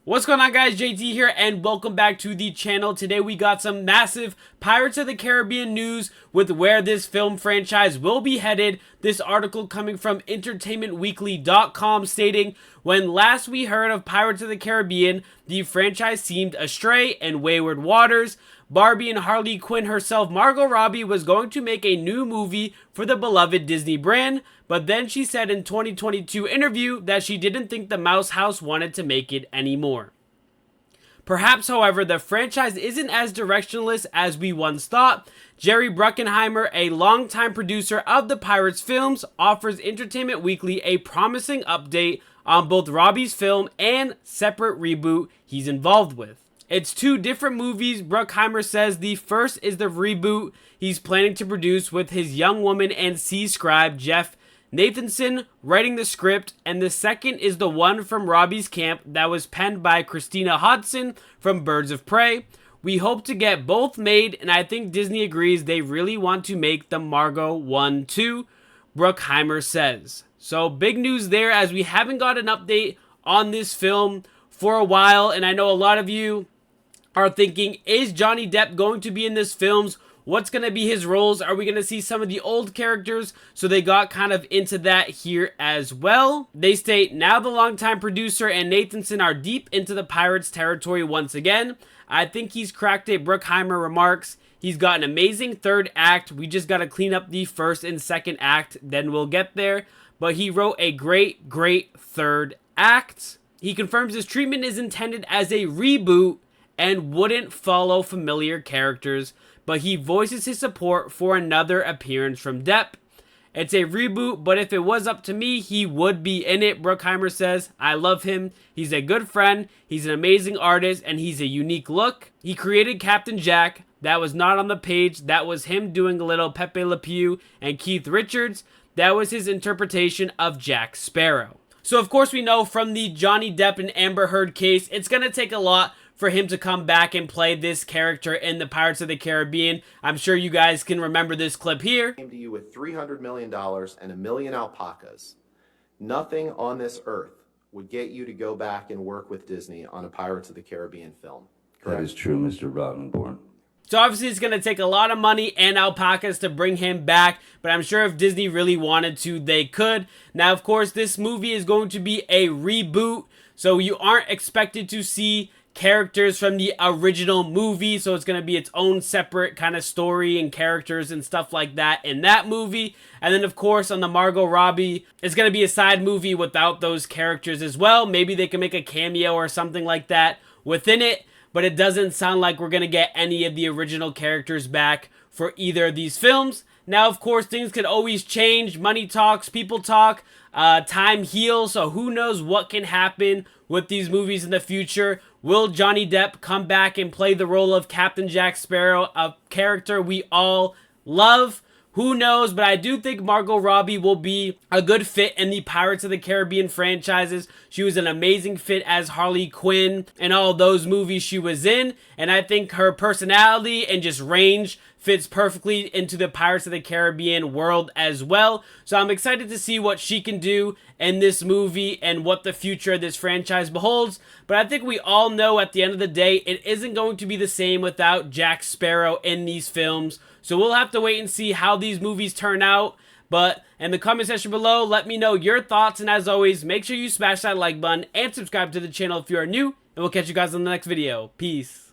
What's going on, guys? JT here and welcome back to the channel. Today we got some massive Pirates of the Caribbean news with where this film franchise will be headed. This article coming from entertainmentweekly.com stating, when last we heard of Pirates of the Caribbean, the franchise seemed astray and wayward waters. Barbie and Harley Quinn herself, Margot Robbie, was going to make a new movie for the beloved Disney brand, but then she said in 2022 interview that she didn't think the Mouse House wanted to make it anymore. Perhaps, however, the franchise isn't as directionless as we once thought. Jerry Bruckheimer, a longtime producer of the Pirates films, offers Entertainment Weekly a promising update on both Robbie's film and separate reboot he's involved with. It's two different movies. Bruckheimer says the first is the reboot he's planning to produce with his young woman and sea scribe Jeff Nathanson writing the script, and the second is the one from Robbie's camp that was penned by Christina Hodson from Birds of Prey. We hope to get both made, and I think Disney agrees they really want to make the Margot one too, Bruckheimer says. So big news there, as we haven't got an update on this film for a while, and I know a lot of you are thinking, is Johnny Depp going to be in this film? What's going to be his roles? Are we going to see some of the old characters? So they got kind of into that here as well. They state, now the longtime producer and Nathanson are deep into the Pirates territory once again. I think he's cracked it, Bruckheimer remarks. He's got an amazing third act. We just got to clean up the first and second act, then we'll get there. But he wrote a great third act. He confirms his treatment is intended as a reboot and wouldn't follow familiar characters, but he voices his support for another appearance from Depp. It's a reboot, but if it was up to me, he would be in it, Bruckheimer says. I love him. He's a good friend. He's an amazing artist, and he's a unique look. He created Captain Jack. That was not on the page. That was him doing a little Pepe Le Pew and Keith Richards. That was his interpretation of Jack Sparrow. So, of course, we know from the Johnny Depp and Amber Heard case, it's going to take a lot for him to come back and play this character in the Pirates of the Caribbean. I'm sure you guys can remember this clip here. Came to you with $300 million and 1 million alpacas. Nothing on this earth would get you to go back and work with Disney on a Pirates of the Caribbean film. Correct? That is true, Mr. Rottenborn. So obviously it's going to take a lot of money and alpacas to bring him back, but I'm sure if Disney really wanted to, they could. Now, of course, this movie is going to be a reboot, so you aren't expected to see characters from the original movie, so it's going to be its own separate kind of story and characters and stuff like that in that movie. And then, of course, on the Margot Robbie, it's going to be a side movie without those characters as well. Maybe they can make a cameo or something like that within it, but it doesn't sound like we're going to get any of the original characters back for either of these films. Now, of course, things can always change. Money talks, people talk, time heals, so who knows what can happen with these movies in the future. Will Johnny Depp come back and play the role of Captain Jack Sparrow, a character we all love? Who knows, but I do think Margot Robbie will be a good fit in the Pirates of the Caribbean franchises. She was an amazing fit as Harley Quinn in all those movies she was in, and I think her personality and just range fits perfectly into the Pirates of the Caribbean world as well. So I'm excited to see what she can do in this movie and what the future of this franchise beholds. But I think we all know at the end of the day, it isn't going to be the same without Jack Sparrow in these films. So we'll have to wait and see how these movies turn out. But in the comment section below, let me know your thoughts. And as always, make sure you smash that like button and subscribe to the channel if you are new. And we'll catch you guys in the next video. Peace.